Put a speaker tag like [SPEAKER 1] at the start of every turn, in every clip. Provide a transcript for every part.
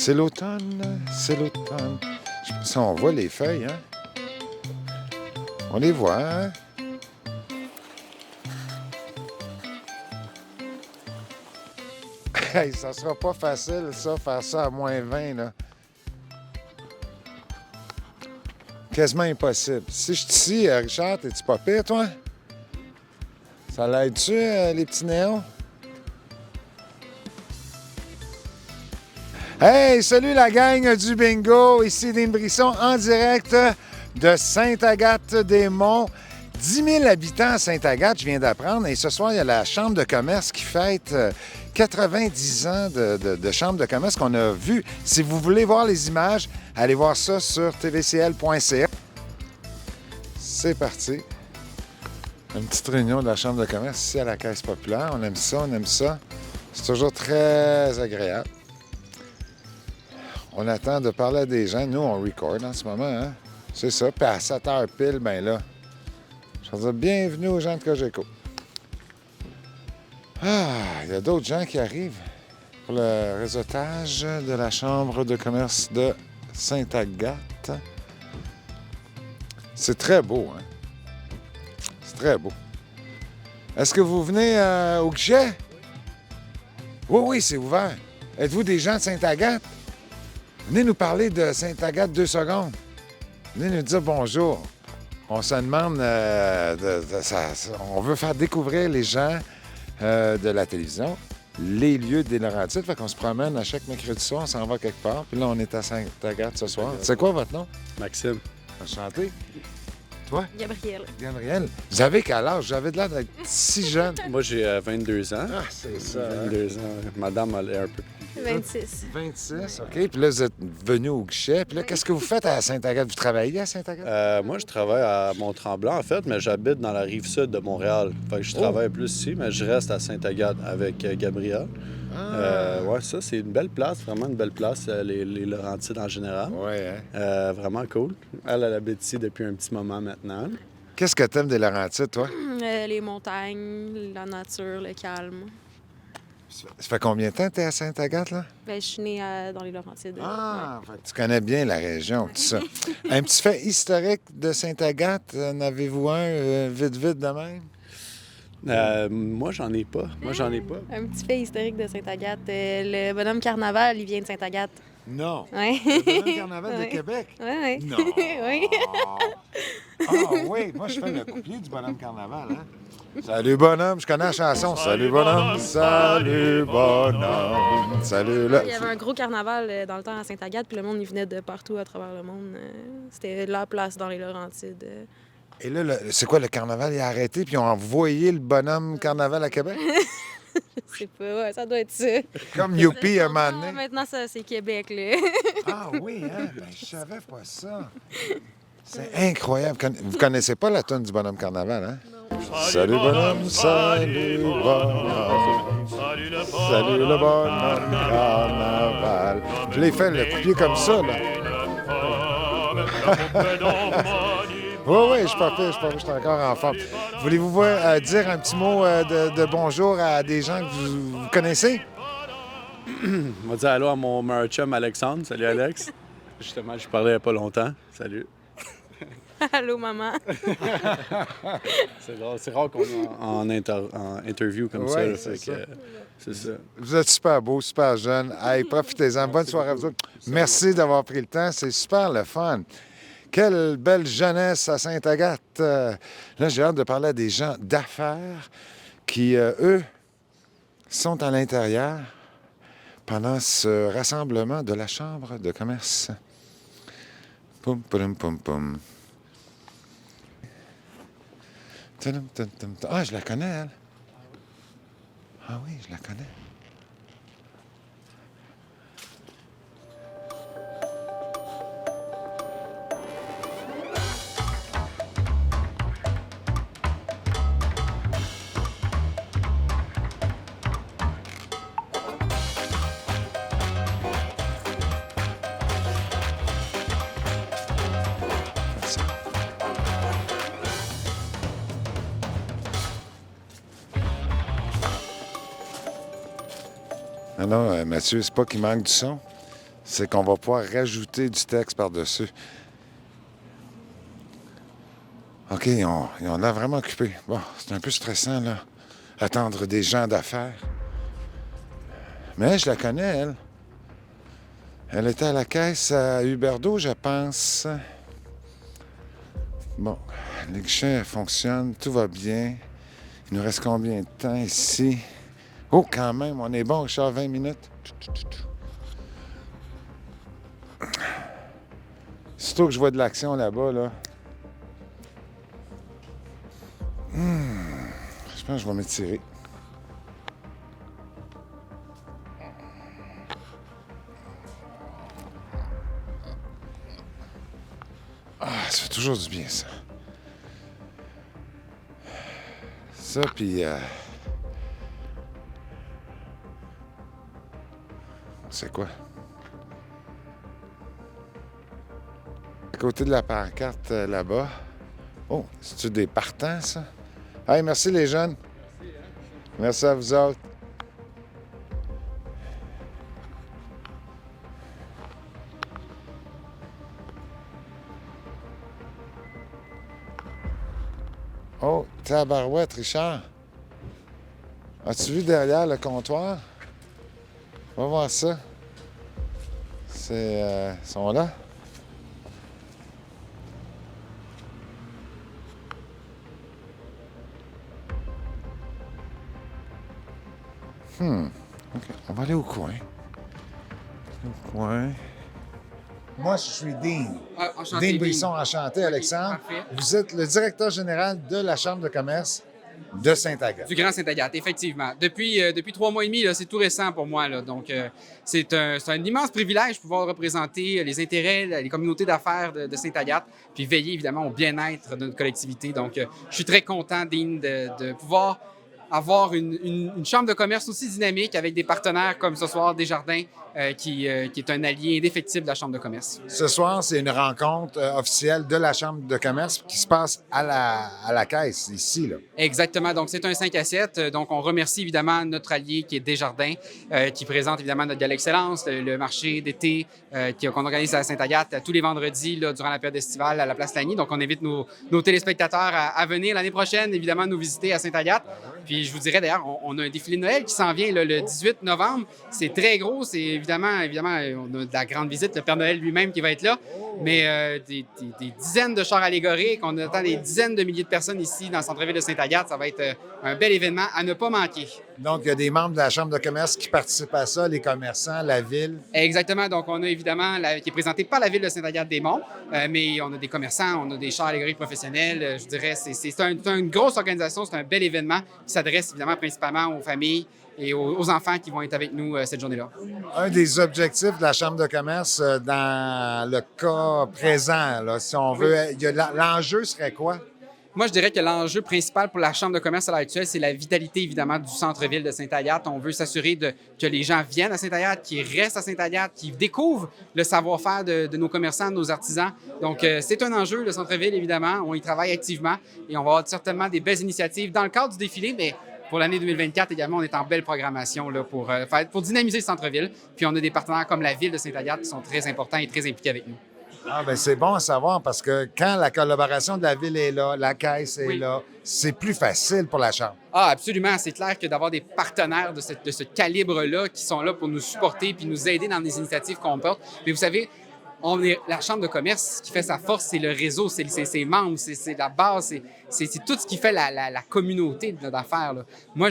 [SPEAKER 1] C'est l'automne, c'est l'automne. Je sais pas si on voit les feuilles, hein? On les voit, hein? Hey, ça sera pas facile, ça, faire ça à -20, là. Quasiment impossible. Si je suis ici, Richard, t'es-tu pas pire, toi? Ça l'aide-tu, les petits néons? Hey, salut la gang du bingo! Ici Dean Brisson en direct de Sainte-Agathe-des-Monts. 10 000 habitants à Sainte-Agathe, je viens d'apprendre. Et ce soir, il y a la Chambre de commerce qui fête 90 ans de Chambre de commerce qu'on a vu. Si vous voulez voir les images, allez voir ça sur tvcl.ca. C'est parti. Une petite réunion de la Chambre de commerce ici à la Caisse populaire. On aime ça, on aime ça. C'est toujours très agréable. On attend de parler à des gens. Nous, on record en ce moment, hein? C'est ça. Puis à 7 h pile, ben là, je veux dire bienvenue aux gens de Cogeco. Ah, il y a d'autres gens qui arrivent pour le réseautage de la Chambre de commerce de Sainte-Agathe. C'est très beau, hein? C'est très beau. Est-ce que vous venez au guichet? Oui, oui, c'est ouvert. Êtes-vous des gens de Sainte-Agathe? Venez nous parler de Sainte-Agathe 2 secondes. Venez nous dire bonjour. On se demande, on veut faire découvrir les gens de la télévision, les lieux des Laurentides. Fait qu'on se promène à chaque mercredi soir, on s'en va quelque part. Puis là, on est à Sainte-Agathe ce soir. C'est quoi votre nom?
[SPEAKER 2] Maxime.
[SPEAKER 1] Enchanté. Toi?
[SPEAKER 3] Gabrielle.
[SPEAKER 1] Gabrielle. Vous avez quel âge? Vous avez de l'air d'être si jeune.
[SPEAKER 2] Moi, j'ai 22 ans.
[SPEAKER 1] Ah, c'est ça.
[SPEAKER 2] 22 ans. Madame a l'air un peu plus.
[SPEAKER 3] 26.
[SPEAKER 1] 26, OK. Puis là, vous êtes venu au guichet. Puis là, qu'est-ce que vous faites à Sainte-Agathe? Vous travaillez à Sainte-Agathe?
[SPEAKER 2] Moi, je travaille à Mont-Tremblant, en fait, mais j'habite dans la rive sud de Montréal. Fait que je travaille plus ici, mais je reste à Sainte-Agathe avec Gabrielle. Ouais, ça, c'est une belle place, vraiment une belle place, les Laurentides en général.
[SPEAKER 1] Oui, hein?
[SPEAKER 2] Vraiment cool. Elle habite ici depuis un petit moment maintenant.
[SPEAKER 1] Qu'est-ce que t'aimes des Laurentides, toi?
[SPEAKER 3] Les montagnes, la nature, le calme.
[SPEAKER 1] Ça fait combien de temps que t'es à Sainte-Agathe, là?
[SPEAKER 3] Ben, je suis née dans les Laurentides.
[SPEAKER 1] Ah, fait que tu connais bien la région, tout ça. Un petit fait historique de Sainte-Agathe, en avez-vous un vite de même?
[SPEAKER 2] Moi, j'en ai pas.
[SPEAKER 3] Un petit fait historique de Sainte-Agathe. Le bonhomme Carnaval, il vient de Sainte-Agathe.
[SPEAKER 1] Non.
[SPEAKER 3] Oui.
[SPEAKER 1] Le Bonhomme Carnaval de Québec?
[SPEAKER 3] Oui.
[SPEAKER 1] Non.
[SPEAKER 3] Oui.
[SPEAKER 1] Ah oui, moi je fais le couplet du Bonhomme Carnaval, hein? Salut bonhomme, je connais la chanson. Salut bonhomme, salut bonhomme, salut là.
[SPEAKER 3] Il y avait un gros carnaval dans le temps à Sainte-Agathe, puis le monde, il venait de partout à travers le monde. C'était la place dans les Laurentides.
[SPEAKER 1] Et là, c'est quoi, le carnaval est arrêté, puis ils ont envoyé le Bonhomme Carnaval à Québec?
[SPEAKER 3] Je sais pas, ouais, ça doit être ça.
[SPEAKER 1] Comme Youpi un moment
[SPEAKER 3] Non,
[SPEAKER 1] donné.
[SPEAKER 3] maintenant, ça, c'est Québec, là.
[SPEAKER 1] Ah oui, hein? Ben, je savais pas ça. C'est incroyable. Vous connaissez pas la toune du Bonhomme Carnaval, hein? Salut bonhomme, salut bonhomme, salut le bonhomme carnaval. Je l'ai fait le coupier comme ça, là. Oui, je suis pas pire, je suis encore en forme. Voulez-vous dire un petit mot de bonjour à des gens que vous connaissez?
[SPEAKER 2] On va dire allô à mon meilleur chum Alexandre. Salut Alex. Justement, je parlais il n'y a pas longtemps. Salut.
[SPEAKER 3] Allô, maman.
[SPEAKER 2] C'est rare qu'on est en interview comme ça.
[SPEAKER 1] Ouais,
[SPEAKER 2] Là,
[SPEAKER 1] c'est ça.
[SPEAKER 2] C'est ça.
[SPEAKER 1] Vous êtes super beau, super jeune. Hey, profitez-en. Bonne soirée à vous autres. Merci d'avoir pris le temps. C'est super le fun. Quelle belle jeunesse à Sainte-Agathe. Là, j'ai hâte de parler à des gens d'affaires qui, eux, sont à l'intérieur pendant ce rassemblement de la Chambre de commerce. Poum, poum, poum, poum. Ah, je la connais, elle. Ah oui, je la connais. Ah non, Mathieu, c'est pas qu'il manque du son. c'est qu'on va pouvoir rajouter du texte par-dessus. OK, ils ont l'air vraiment occupés. Bon, c'est un peu stressant, là, attendre des gens d'affaires. Mais je la connais, elle. Elle était à la caisse à Huberdeau, je pense. Bon, les guichets fonctionnent, tout va bien. Il nous reste combien de temps ici? Oh, quand même, on est bon, Richard, 20 minutes. Surtout que je vois de l'action là-bas, là. Je pense que je vais m'étirer. Ah, ça fait toujours du bien, ça. Ça, puis... c'est quoi? À côté de la pancarte, là-bas. Oh, c'est-tu des partants, ça? Hey, merci les jeunes. Merci à vous autres. Oh, tabarouette, Richard. As-tu vu derrière le comptoir? Va voir ça. Ils sont là. OK. On va aller au coin. Au coin. Moi, je suis Dean.
[SPEAKER 4] Enchanté,
[SPEAKER 1] Dean Brisson, enchanté, Alexandre.
[SPEAKER 4] Parfait.
[SPEAKER 1] Vous êtes le directeur général de la Chambre de commerce de Sainte-Agathe.
[SPEAKER 4] Du Grand Sainte-Agathe, effectivement. Depuis 3 mois et demi, là, c'est tout récent pour moi. Là. Donc, c'est un immense privilège de pouvoir représenter les intérêts, les communautés d'affaires de Sainte-Agathe, puis veiller évidemment au bien-être de notre collectivité. Donc, je suis très content, Dean, de pouvoir avoir une chambre de commerce aussi dynamique avec des partenaires comme ce soir Desjardins, qui est un allié indéfectible de la Chambre de commerce.
[SPEAKER 1] Ce soir, c'est une rencontre officielle de la Chambre de commerce qui se passe à la caisse, ici, là.
[SPEAKER 4] Exactement. Donc, c'est un 5 à 7. Donc, on remercie évidemment notre allié qui est Desjardins, qui présente évidemment notre Gala Excellence, le marché d'été qu'on organise à Sainte-Agathe tous les vendredis là, durant la période estivale à la Place Lagny. Donc, on invite nos téléspectateurs à venir l'année prochaine, évidemment, nous visiter à Sainte-Agathe. Puis, je vous dirais d'ailleurs, on a un défilé de Noël qui s'en vient là, le 18 novembre. C'est très gros. C'est évidemment, on a de la grande visite, le Père Noël lui-même qui va être là. Mais des dizaines de chars allégoriques. On attend des dizaines de milliers de personnes ici dans le centre-ville de Sainte-Agathe. Ça va être un bel événement à ne pas manquer.
[SPEAKER 1] Donc, il y a des membres de la Chambre de commerce qui participent à ça, les commerçants, la ville.
[SPEAKER 4] Exactement. Donc, on a évidemment qui est présenté par la ville de Sainte-Agathe-des-Monts, mais on a des commerçants, on a des chars allégoriques professionnels. Je dirais, c'est une grosse organisation, c'est un bel événement qui s'adresse évidemment principalement aux familles et aux enfants qui vont être avec nous cette journée-là.
[SPEAKER 1] Un des objectifs de la Chambre de commerce dans le cas présent, là, si on veut, l'enjeu serait quoi?
[SPEAKER 4] Moi, je dirais que l'enjeu principal pour la Chambre de commerce à l'heure actuelle, c'est la vitalité, évidemment, du centre-ville de Sainte-Agathe. On veut s'assurer que les gens viennent à Sainte-Agathe, qu'ils restent à Sainte-Agathe, qu'ils découvrent le savoir-faire de nos commerçants, de nos artisans. Donc, c'est un enjeu, le centre-ville, évidemment. On y travaille activement et on va avoir certainement des belles initiatives dans le cadre du défilé, mais pour l'année 2024 également, on est en belle programmation là, pour dynamiser le centre-ville. Puis, on a des partenaires comme la ville de Sainte-Agathe qui sont très importants et très impliqués avec nous.
[SPEAKER 1] Ah, bien, c'est bon à savoir parce que quand la collaboration de la ville est là, la caisse est
[SPEAKER 4] Oui.
[SPEAKER 1] là, c'est plus facile pour la Chambre.
[SPEAKER 4] Ah, absolument. C'est clair que d'avoir des partenaires de ce calibre-là qui sont là pour nous supporter puis nous aider dans les initiatives qu'on porte. Mais vous savez, la Chambre de commerce, ce qui fait sa force, c'est le réseau, c'est ses membres, c'est la base, c'est tout ce qui fait la communauté d'affaires. Là. Moi,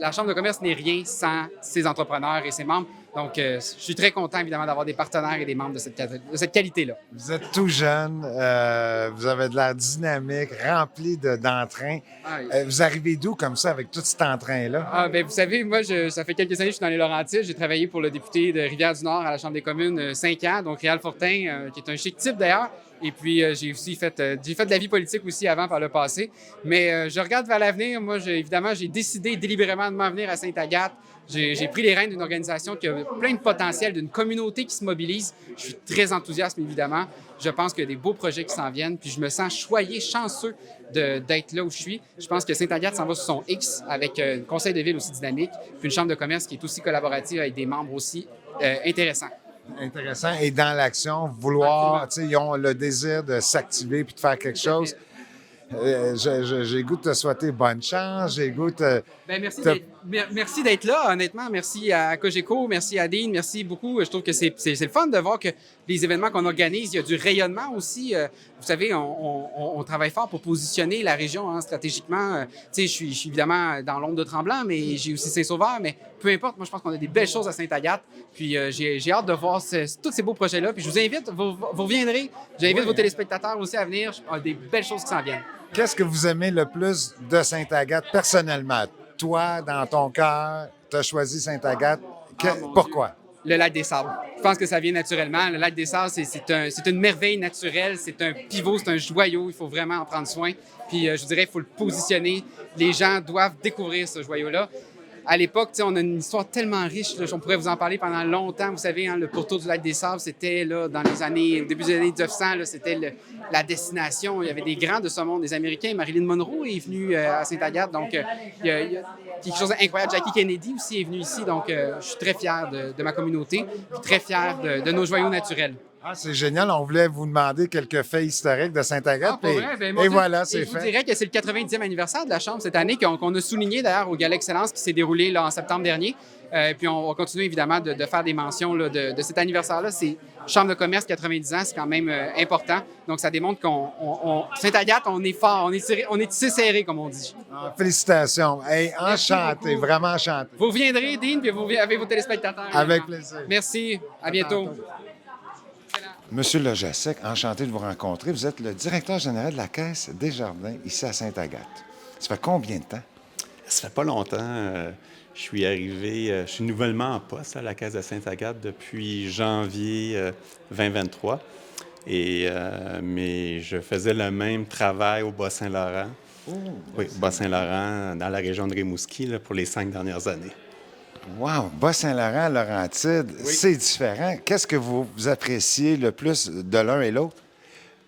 [SPEAKER 4] la Chambre de commerce n'est rien sans ses entrepreneurs et ses membres. Donc, je suis très content, évidemment, d'avoir des partenaires et des membres de cette qualité-là.
[SPEAKER 1] Vous êtes tout jeune, vous avez de l'air dynamique, rempli d'entrain. Vous arrivez d'où comme ça avec tout cet entrain-là?
[SPEAKER 4] Ah, bien, vous savez, moi, ça fait quelques années que je suis dans les Laurentides. J'ai travaillé pour le député de Rivière-du-Nord à la Chambre des communes 5 ans, donc Réal Fortin, qui est un chic type d'ailleurs. Et puis, j'ai aussi fait de la vie politique aussi avant par le passé. Mais je regarde vers l'avenir. Moi, évidemment, j'ai décidé délibérément de m'en venir à Sainte-Agathe. J'ai pris les rênes d'une organisation qui a plein de potentiel, d'une communauté qui se mobilise. Je suis très enthousiaste, évidemment. Je pense qu'il y a des beaux projets qui s'en viennent. Puis je me sens choyé, chanceux d'être là où je suis. Je pense que Sainte-Agathe s'en va sur son X avec un conseil de ville aussi dynamique, puis une chambre de commerce qui est aussi collaborative avec des membres aussi intéressants.
[SPEAKER 1] Intéressant. Et dans l'action, vouloir, tu sais, ils ont le désir de s'activer puis de faire quelque chose. J'ai goût de te souhaiter bonne chance. J'ai goût de...
[SPEAKER 4] Ben, merci
[SPEAKER 1] te-
[SPEAKER 4] merci d'être là, honnêtement. Merci à Cogeco, merci à Dean, merci beaucoup. Je trouve que c'est le fun de voir que les événements qu'on organise, il y a du rayonnement aussi. Vous savez, on travaille fort pour positionner la région hein, stratégiquement. Tu sais, je suis évidemment dans l'ombre de Tremblant, mais j'ai aussi Saint-Sauveur. Mais peu importe, moi, je pense qu'on a des belles choses à Sainte-Agathe. Puis j'ai hâte de voir tous ces beaux projets-là. Puis je vous invite, vous reviendrez. J'invite vos téléspectateurs aussi à venir. Il y a des belles choses qui s'en viennent.
[SPEAKER 1] Qu'est-ce que vous aimez le plus de Sainte-Agathe personnellement? Toi, dans ton cœur, tu as choisi Sainte-Agathe. Pourquoi?
[SPEAKER 4] Le lac des Sables. Je pense que ça vient naturellement. Le lac des Sables, c'est une merveille naturelle. C'est un pivot, c'est un joyau. Il faut vraiment en prendre soin. Puis je vous dirais, il faut le positionner. Les gens doivent découvrir ce joyau-là. À l'époque, on a une histoire tellement riche. Là, on pourrait vous en parler pendant longtemps. Vous savez, hein, le pourtour du lac des Sables, c'était là, dans les années, au début des années 1900, là, c'était la destination. Il y avait des grands de ce monde, des Américains. Marilyn Monroe est venue à Sainte-Agathe. Donc, il y a quelque chose d'incroyable. Jackie Kennedy aussi est venu ici. Donc, je suis très fier de ma communauté, puis très fier de nos joyaux naturels.
[SPEAKER 1] Ah, c'est génial. On voulait vous demander quelques faits historiques de Sainte-Agathe.
[SPEAKER 4] Pour vrai? Ben, mon
[SPEAKER 1] et
[SPEAKER 4] Dieu.
[SPEAKER 1] voilà, c'est
[SPEAKER 4] Je vous
[SPEAKER 1] fait.
[SPEAKER 4] dirais que c'est le 90e anniversaire de la Chambre cette année, qu'on a souligné d'ailleurs au Gala Excellence qui s'est déroulé là, en septembre dernier. Puis on va continuer évidemment de faire des mentions là, de cet anniversaire-là. C'est Chambre de commerce 90 ans, c'est quand même important. Donc ça démontre qu'on Sainte-Agathe, on est fort, on est tissé serré, comme on dit.
[SPEAKER 1] Ah, félicitations. Hey, enchanté,
[SPEAKER 4] beaucoup.
[SPEAKER 1] vraiment enchanté.
[SPEAKER 4] Vous viendrez, Dean, puis vous avec vos téléspectateurs.
[SPEAKER 1] Avec
[SPEAKER 4] également.
[SPEAKER 1] plaisir.
[SPEAKER 4] Merci. À bientôt.
[SPEAKER 1] Monsieur Lojacek, enchanté de vous rencontrer. Vous êtes le directeur général de la Caisse Desjardins ici à Sainte-Agathe. Ça fait combien de temps?
[SPEAKER 5] Ça fait pas longtemps. Je suis arrivé, je suis nouvellement en poste à la Caisse de Sainte-Agathe depuis janvier 2023. Mais je faisais le même travail au Bas-Saint-Laurent. Oui, au Bas-Saint-Laurent, dans la région de Rimouski, là, pour les 5 dernières années.
[SPEAKER 1] Wow! Bas-Saint-Laurent, Laurentide, c'est différent. Qu'est-ce que vous appréciez le plus de l'un et l'autre?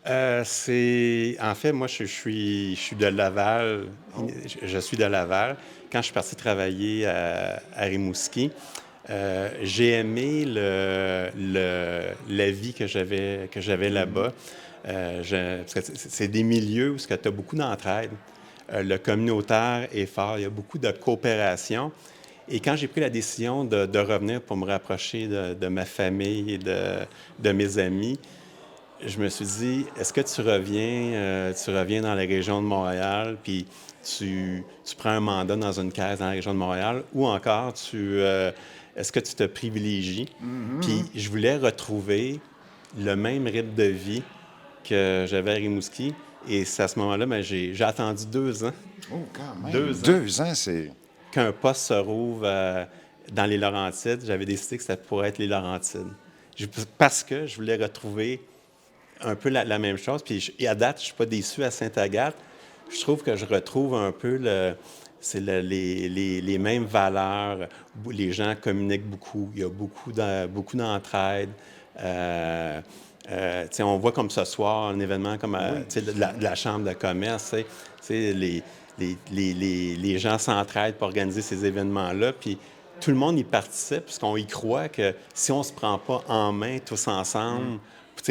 [SPEAKER 5] En fait, moi, je suis de Laval. Je suis de Laval. Quand je suis parti travailler à Rimouski, j'ai aimé la vie que j'avais là-bas. Parce que c'est des milieux où tu as beaucoup d'entraide. Le communautaire est fort. Il y a beaucoup de coopération. Et quand j'ai pris la décision de revenir pour me rapprocher de ma famille et de mes amis, je me suis dit, est-ce que tu reviens dans la région de Montréal, puis tu prends un mandat dans une caisse dans la région de Montréal, ou encore, est-ce que tu te privilégies? Puis je voulais retrouver le même rythme de vie que j'avais à Rimouski. Et c'est à ce moment-là, j'ai attendu 2 ans.
[SPEAKER 1] Oh, quand même!
[SPEAKER 5] 2 ans.
[SPEAKER 1] C'est...
[SPEAKER 5] Qu'un poste se rouvre dans les Laurentides, j'avais décidé que ça pourrait être les Laurentides. Parce que je voulais retrouver un peu la même chose. Puis à date, je ne suis pas déçu à Sainte-Agathe. Je trouve que je retrouve un peu les mêmes valeurs. Les gens communiquent beaucoup. Il y a beaucoup d'entraide. On voit comme ce soir un événement comme de la Chambre de commerce. Les gens s'entraident pour organiser ces événements-là, puis tout le monde y participe, puisqu'on y croit que si on ne se prend pas en main tous ensemble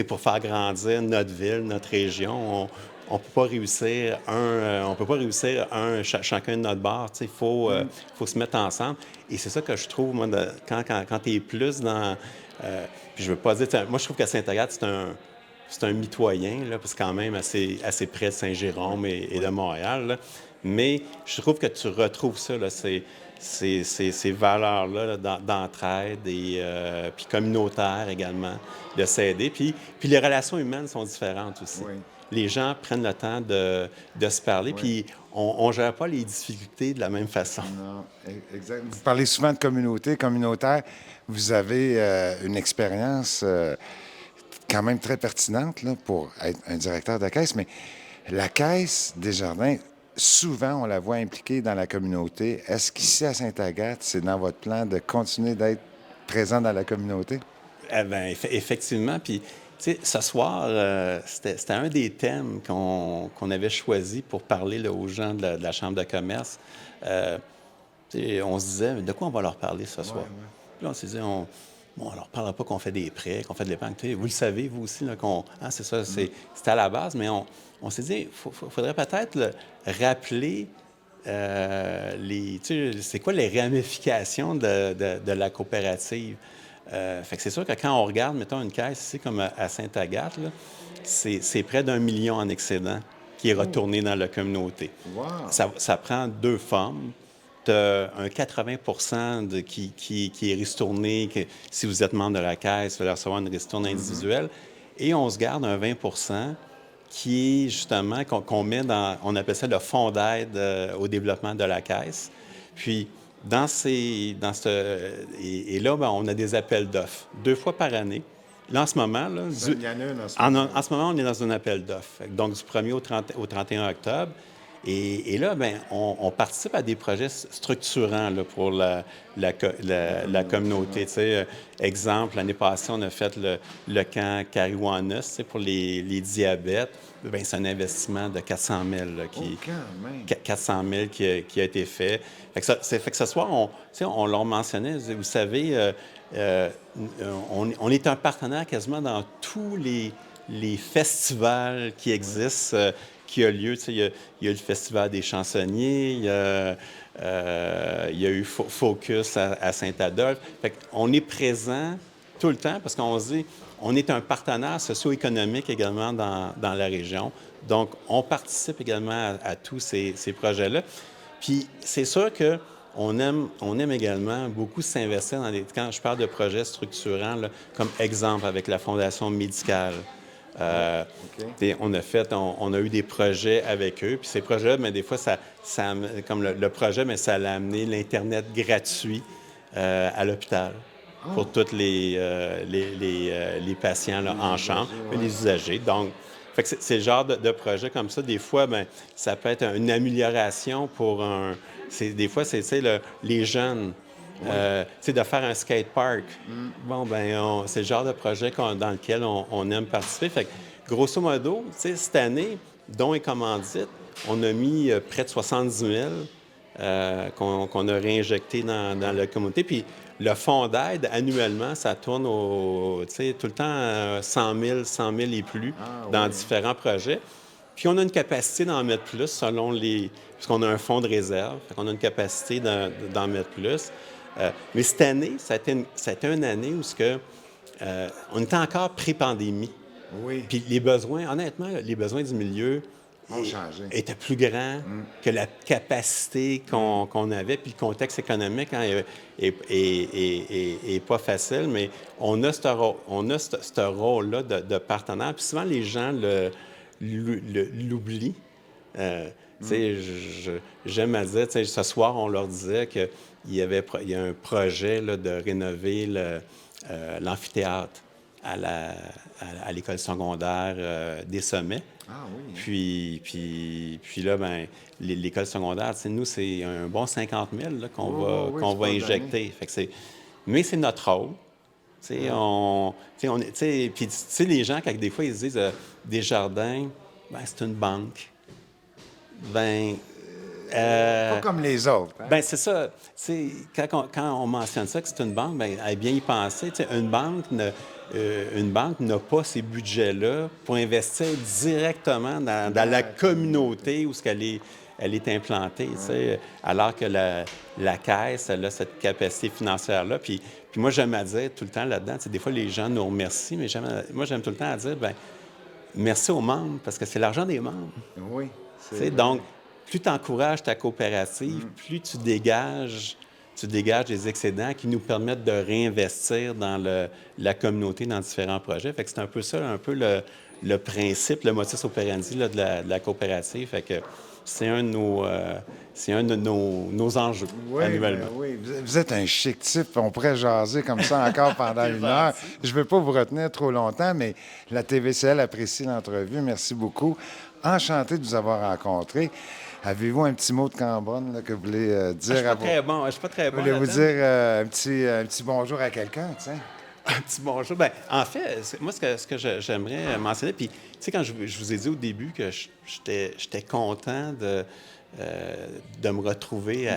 [SPEAKER 5] pour faire grandir notre ville, notre région, on ne peut pas réussir chacun de notre bord. Il faut se mettre ensemble. Et c'est ça que je trouve, moi, quand tu es plus dans... puis je veux pas dire... Moi, je trouve qu'à Sainte-Agathe, c'est un mitoyen, là, parce que quand même assez près de Saint-Jérôme et de Montréal. Là. Mais je trouve que tu retrouves ça, là, ces valeurs-là là, d'entraide et puis communautaire également, de s'aider. Puis les relations humaines sont différentes aussi.
[SPEAKER 1] Oui.
[SPEAKER 5] Les gens prennent le temps de se parler, puis on ne gère pas les difficultés de la même façon.
[SPEAKER 1] Non, exact. Vous parlez souvent de communauté, communautaire. Vous avez une expérience quand même très pertinente là, pour être un directeur de caisse, mais la Caisse Desjardins, souvent, on la voit impliquée dans la communauté. Est-ce qu'ici, à Sainte-Agathe, c'est dans votre plan de continuer d'être présent dans la communauté?
[SPEAKER 5] Eh bien, effectivement. Puis, tu sais, ce soir, c'était un des thèmes qu'on avait choisi pour parler là, aux gens de la Chambre de commerce. On se disait, de quoi on va leur parler ce soir? Puis là, on s'est dit, Bon, alors, on ne parlera pas qu'on fait des prêts, qu'on fait de l'épargne. Vous le savez, vous aussi, là, c'est ça, c'est à la base, mais on s'est dit, il faudrait peut-être rappeler c'est quoi les ramifications de la coopérative. Fait que c'est sûr que quand on regarde, mettons, une caisse ici comme à Sainte-Agathe, là, c'est près d'1 million en excédent qui est retourné dans la communauté.
[SPEAKER 1] Wow.
[SPEAKER 5] Ça prend deux formes. Tu as un 80 qui est ristourné, si vous êtes membre de la caisse, vous allez recevoir une ristourne individuelle. Et on se garde un 20 qui est justement qu'on met dans, on appelle ça le fonds d'aide au développement de la caisse. Puis, et là, ben, on a des appels d'offres 2 fois par année. Là, en ce moment, là,
[SPEAKER 1] Il y en a une en ce moment.
[SPEAKER 5] en ce moment, on est dans un appel d'offres. Donc, du 1er au 31 octobre. Et là, ben, on participe à des projets structurants là, pour la communauté. Tu sais, exemple, l'année passée, on a fait le camp Cariwanas pour les diabètes. Ben, c'est un investissement de 400 000 là, 400 000 qui a été fait. Fait que ce soir, on l'a mentionné, vous savez, on est un partenaire quasiment dans tous les festivals qui existent, qui a lieu. Il y a eu le Festival des chansonniers, il y a eu Focus à Saint-Adolphe. Fait qu'on est présent tout le temps parce qu'on se dit, on est un partenaire socio-économique également dans la région. Donc, on participe également à tous ces projets-là. Puis, c'est sûr qu'on aime également beaucoup s'investir quand je parle de projets structurants, là, comme exemple avec la Fondation médicale. On a eu des projets avec eux. Puis ces projets, mais des fois, comme le projet, mais ça a amené l'Internet gratuit à l'hôpital pour tous les patients là, en chambre, les usagers. Donc, c'est le genre de projet comme ça. Des fois, ben, ça peut être une amélioration pour des fois, c'est les jeunes. De faire un skatepark. Bon, ben, c'est le genre de projet dans lequel on aime participer. Fait que, grosso modo, cette année, dont et commandite, on a mis près de 70 000 qu'on a réinjecté dans la communauté. Puis le fonds d'aide, annuellement, ça tourne tout le temps 100 000 et plus dans différents projets. Puis on a une capacité d'en mettre plus selon puisqu'on a un fonds de réserve. Fait qu'on a une capacité d'en mettre plus. Mais cette année, ça a été une année où on était encore pré-pandémie.
[SPEAKER 1] Oui.
[SPEAKER 5] Puis les besoins, honnêtement, les besoins du milieu étaient plus grands que la capacité qu'on avait. Puis le contexte économique est pas facile, mais on a ce rôle-là de partenaire. Puis souvent, les gens l'oublient. J'aime à dire, ce soir, on leur disait qu'il y a un projet là, de rénover l'amphithéâtre à l'école secondaire des Sommets.
[SPEAKER 1] Ah oui.
[SPEAKER 5] Puis là, ben, l'école secondaire, nous, c'est un bon 50 000 là, qu'on va injecter. Mais c'est notre rôle. Puis les gens, quand des fois, ils se disent Desjardins, ben, c'est une banque.
[SPEAKER 1] Pas comme les autres. Hein?
[SPEAKER 5] Ben c'est ça. Quand on mentionne ça, que c'est une banque, bien, à bien y penser. Une banque n'a pas ces budgets-là pour investir directement dans la communauté où elle est implantée. Alors que la Caisse, elle a cette capacité financière-là. Puis moi, j'aime à dire tout le temps là-dedans, des fois, les gens nous remercient, mais moi, j'aime tout le temps à dire, bien, merci aux membres, parce que c'est l'argent des membres.
[SPEAKER 1] Oui.
[SPEAKER 5] Donc, plus tu encourages ta coopérative, plus tu dégages des excédents qui nous permettent de réinvestir dans la communauté dans différents projets. Fait que c'est un peu ça, le principe, le motus operandi là, de la coopérative. Fait que c'est un de nos enjeux annuellement.
[SPEAKER 1] Oui, vous êtes un chic type. On pourrait jaser comme ça encore pendant une heure. Je ne veux pas vous retenir trop longtemps, mais la TVCL apprécie l'entrevue. Merci beaucoup. Enchanté de vous avoir rencontré. Avez-vous un petit mot de Cambronne là, que vous voulez dire à vous?
[SPEAKER 5] Je suis pas très bon.
[SPEAKER 1] Voulez-vous dire un petit bonjour à quelqu'un, tiens?
[SPEAKER 5] Un petit bonjour. Bien, en fait, moi, ce que j'aimerais mentionner, puis, tu sais, quand je vous ai dit au début que j'étais content de me retrouver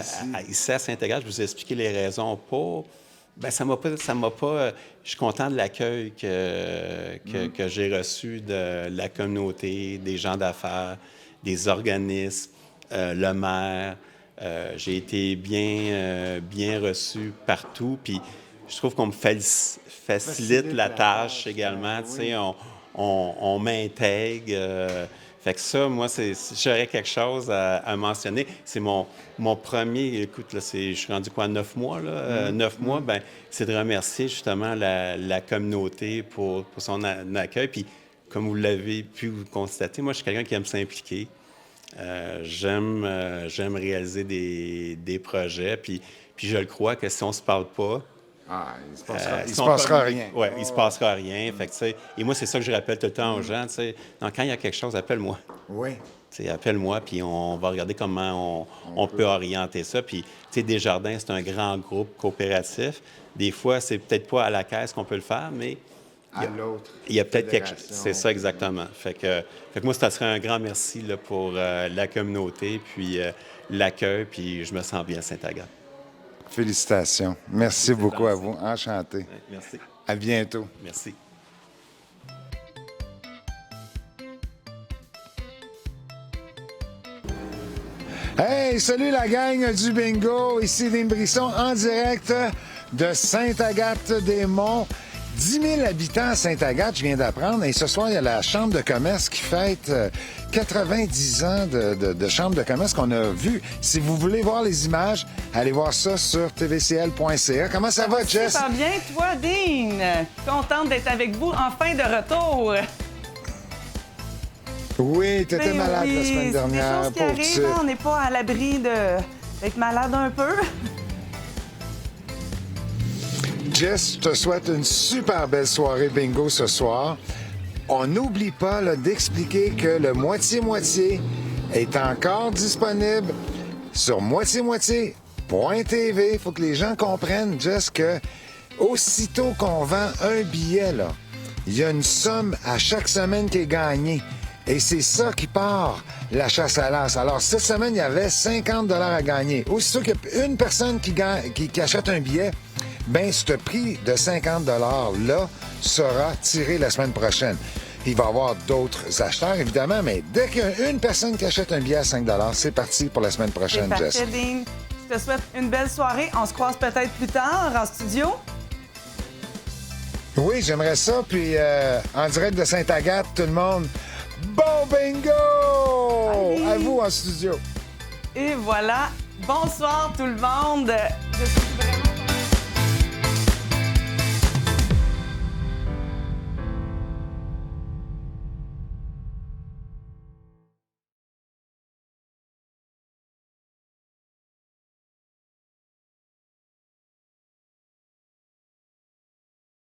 [SPEAKER 5] ici à Saint-Agathe, je vous ai expliqué les raisons pour. Bien, ça m'a pas. Je suis content de l'accueil que j'ai reçu de la communauté, des gens d'affaires, des organismes, le maire. J'ai été bien reçu partout. Puis je trouve qu'on me facilite la tâche également. Tu sais, on m'intègre. Fait que ça, moi, j'aurais quelque chose à mentionner. C'est mon premier, écoute, là, je suis rendu quoi, 9 mois, là? 9 mois, ben c'est de remercier justement la communauté pour son accueil. Puis, comme vous l'avez pu constater, moi, je suis quelqu'un qui aime s'impliquer. J'aime réaliser des projets. Puis je le crois que si on se parle pas,
[SPEAKER 1] il se passera rien.
[SPEAKER 5] Oui, il se passera rien. Fait que, tu sais, et moi, c'est ça que je rappelle tout le temps aux gens. Tu sais, quand il y a quelque chose, appelle-moi.
[SPEAKER 1] Oui.
[SPEAKER 5] Tu sais, appelle-moi, puis on va regarder comment on peut orienter ça. Puis, tu sais, Desjardins, c'est un grand groupe coopératif. Des fois, c'est peut-être pas à la caisse qu'on peut le faire, mais il y a peut-être quelque chose. C'est ça, exactement. Fait que moi, ça serait un grand merci là, pour la communauté, puis l'accueil, puis je me sens bien à Sainte-Agathe.
[SPEAKER 1] Félicitations. Merci beaucoup à vous. Enchanté.
[SPEAKER 5] Merci.
[SPEAKER 1] À bientôt.
[SPEAKER 5] Merci.
[SPEAKER 1] Hey, salut la gang du bingo. Ici Dean Brisson en direct de Sainte-Agathe-des-Monts. 10 000 habitants à Sainte-Agathe, je viens d'apprendre. Et ce soir, il y a la Chambre de commerce qui fête 90 ans de Chambre de commerce qu'on a vu. Si vous voulez voir les images, allez voir ça sur tvcl.ca. Comment ça va, Jess?
[SPEAKER 6] Ça va bien, toi, Dean? Contente d'être avec vous en fin de retour.
[SPEAKER 1] Oui, tu étais malade la semaine dernière.
[SPEAKER 6] C'est des choses qui arrivent, hein, on n'est pas à l'abri d'être malade un peu.
[SPEAKER 1] Jess, je te souhaite une super belle soirée bingo ce soir. On n'oublie pas d'expliquer que le moitié-moitié est encore disponible sur moitié-moitié.tv. Il faut que les gens comprennent, Jess, que aussitôt qu'on vend un billet, là, il y a une somme à chaque semaine qui est gagnée. Et c'est ça qui part, la chasse à l'as. Alors, cette semaine, il y avait 50 $ à gagner. Aussitôt qu'il y a une personne qui achète un billet, bien, ce prix de 50 $ là sera tiré la semaine prochaine. Il va y avoir d'autres acheteurs, évidemment, mais dès qu'il y a une personne qui achète un billet à 5 $, c'est parti pour la semaine prochaine,
[SPEAKER 6] C'est
[SPEAKER 1] Jess.
[SPEAKER 6] parfait, Dean. Je te souhaite une belle soirée. On se croise peut-être plus tard en studio.
[SPEAKER 1] Oui, j'aimerais ça. Puis, en direct de Sainte-Agathe, tout le monde, bon bingo!
[SPEAKER 6] Allez.
[SPEAKER 1] À vous en studio.
[SPEAKER 6] Et voilà. Bonsoir tout le monde. Je suis